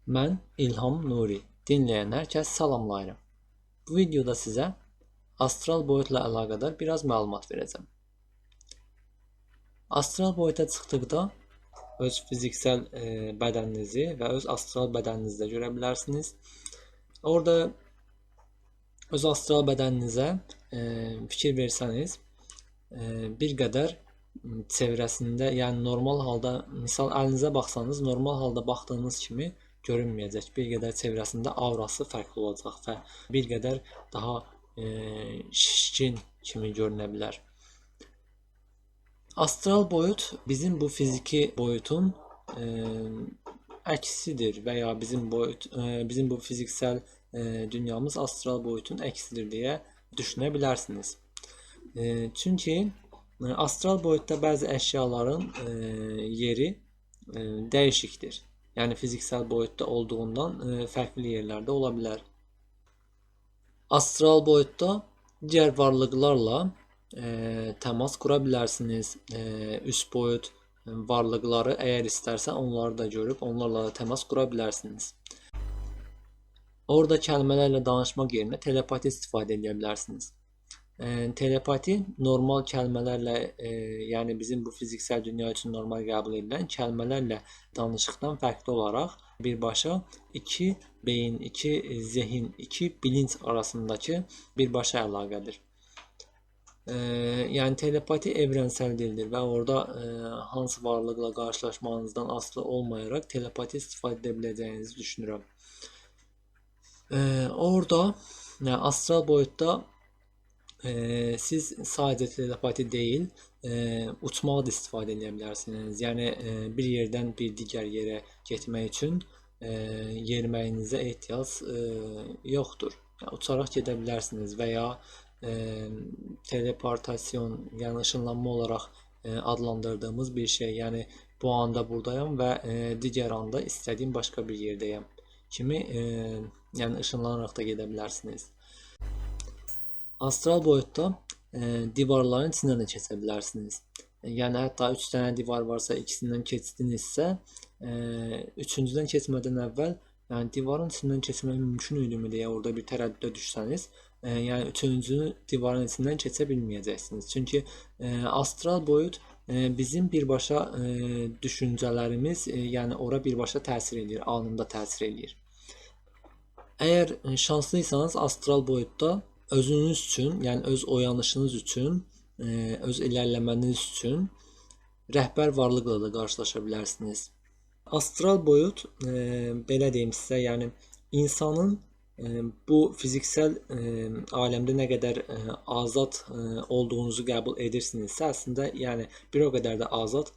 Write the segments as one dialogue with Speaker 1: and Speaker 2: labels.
Speaker 1: Mən İlham Nuri. Dinləyən hər kəs salamlayıram. Bu videoda sizə astral boyutla əlaqədar biraz məlumat verəcəm. Astral boyuta çıxdıqda öz fiziksel bədəninizi və öz astral bədəninizi də görə bilərsiniz. Orada öz astral bədəninizə fikir versəniz, bir qədər çevrəsində, yəni normal halda, misal əlinizə baxsanız, normal halda baxdığınız kimi görünməyəcək. Bir qədər çevrəsində aurası fərqli olacaq və bir qədər daha şişkin kimi görünə bilər. Astral boyut bizim bu fiziki boyutun əksidir və ya bizim bu fiziksel dünyamız astral boyutun əksidir deyə düşünə bilərsiniz. Çünki astral boyutda bəzi əşyaların yeri dəyişikdir. Yəni fiziksel boyutta olduğundan fərqli yerlərdə ola bilər. Astral boyutta digər varlıqlarla təmas qura bilərsiniz. Üst boyut varlıqları əgər istərsə onları da görüb onlarla da təmas qura bilərsiniz. Orada kəlmələrlə danışmaq yerinə telepati istifadə edə bilərsiniz. Telepati normal kəlmələrlə, yəni bizim bu fiziksel dünya üçün normal qəbul edilən kəlmələrlə danışıqdan fərqli olaraq birbaşa iki beyin, iki zehin, iki bilinç arasındakı birbaşa əlaqədir. Yəni telepati evrensel dildir və orada hansı varlıqla qarşılaşmanızdan asılı olmayaraq telepati istifadə edə biləcəyinizi düşünürəm. Orada astral boyutda siz sadəcə telepati deyil, uçmağı da istifadə edə bilərsiniz. Yəni bir yerdən bir digər yerə getmək üçün yeriməyinizə ehtiyac yoxdur. Yəni, uçaraq gedə bilərsiniz və ya teleportasyon, yəni ışınlanma olaraq adlandırdığımız bir şey. Yəni bu anda buradayam və digər anda istədiyim başqa bir yerdəyəm kimi, yəni ışınlanaraq da gedə bilərsiniz. Astral boyutda divarların içindən də keçə bilərsiniz. Yəni hətta 3 dənə divar varsa, ikisindən keçdinizsə, üçüncüdən keçmədən əvvəl, yəni divarın içindən keçmək mümkün idimi deyə orada bir tərəddüdə düşsəniz, yəni üçüncü divarın içindən keçə bilməyəcəksiniz. Çünki astral boyut bizim birbaşa düşüncələrimiz, yəni ora birbaşa təsir edir, anında təsir edir. Əgər şanslıysanız astral boyutda özünüz üçün, yəni öz oyanışınız üçün, öz irəliləməniz üçün rəhbər varlıqla da qarşılaşa bilərsiniz. Astral boyut, belə deyim sizə, yəni insanın bu fiziksel aləmdə nə qədər azad olduğunuzu qəbul edirsinizsə, əslində yəni bir o qədər də azad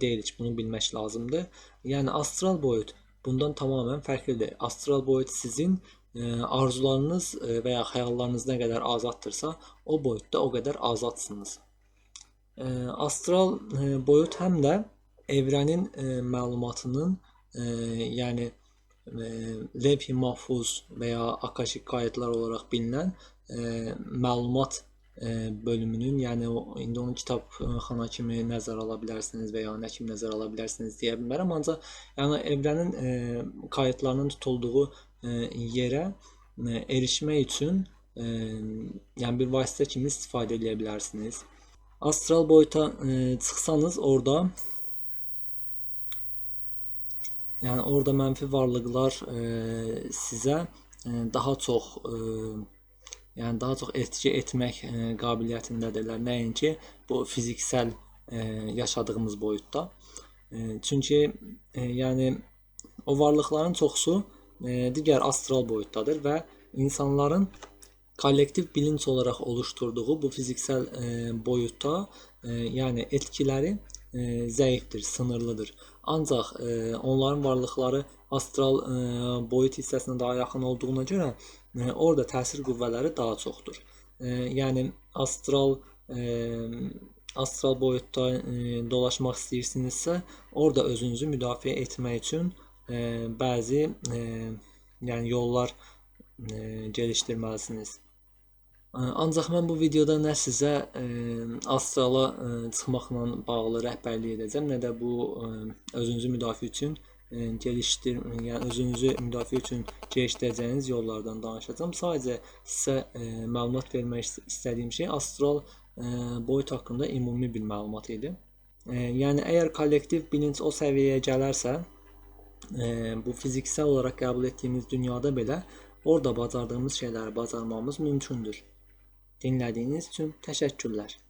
Speaker 1: deyilik, bunu bilmək lazımdır. Yəni astral boyut bundan tamamilə fərqlidir. Astral boyut sizin arzularınız və ya xəyallarınız nə qədər azaddırsa, o boyutda o qədər azadsınız. Astral boyut həm də evrənin məlumatının, yəni levh-i mahfuz və ya akaşik qayıtlar olaraq bilinən məlumat bölümünün, yəni indi onu kitabxana kimi nəzərə ala bilərsiniz və ya nə kimi nəzərə ala bilərsiniz deyə bilmərəm, ancaq yəni evrənin qayıtlarının tutulduğu yerə erişmək üçün yəni bir vasitə kimi istifadə edə bilərsiniz. Astral boyuta çıxsanız orada yəni orada mənfi varlıqlar sizə daha çox yəni daha çox etki etmək qabiliyyətindədirlər. Nəinki bu fiziksel yaşadığımız boyutda. Çünki yəni o varlıqların çoxusu digər astral boyutdadır və insanların kollektiv bilinç olaraq oluşturduğu bu fiziksel boyutta yəni etkiləri zəifdir, sınırlıdır. Ancaq onların varlıqları astral boyut hissəsinə daha yaxın olduğuna görə orada təsir qüvvələri daha çoxdur. Yəni astral boyutda dolaşmaq istəyirsinizsə, orada özünüzü müdafiə etmək üçün bəzi yəni yollar gelişdirməlisiniz. Ancaq mən bu videoda nə sizə astrala çıxmaqla bağlı rəhbərlik edəcəm, nə də bu özünüzü müdafiə üçün yəni özünüzü müdafiə üçün gəlişdirəcəyiniz yollardan danışacağam. Sadəcə sizə məlumat vermək istədiyim şey astral boyut haqqında ümumi bir məlumat idi. Yəni əgər kollektiv bilinc o səviyyəyə gələrsə, bu fiziksel olaraq qəbul etdiyimiz dünyada belə orada bacardığımız şeyləri bacarmamız mümkündür. Dinlədiyiniz üçün təşəkkürlər.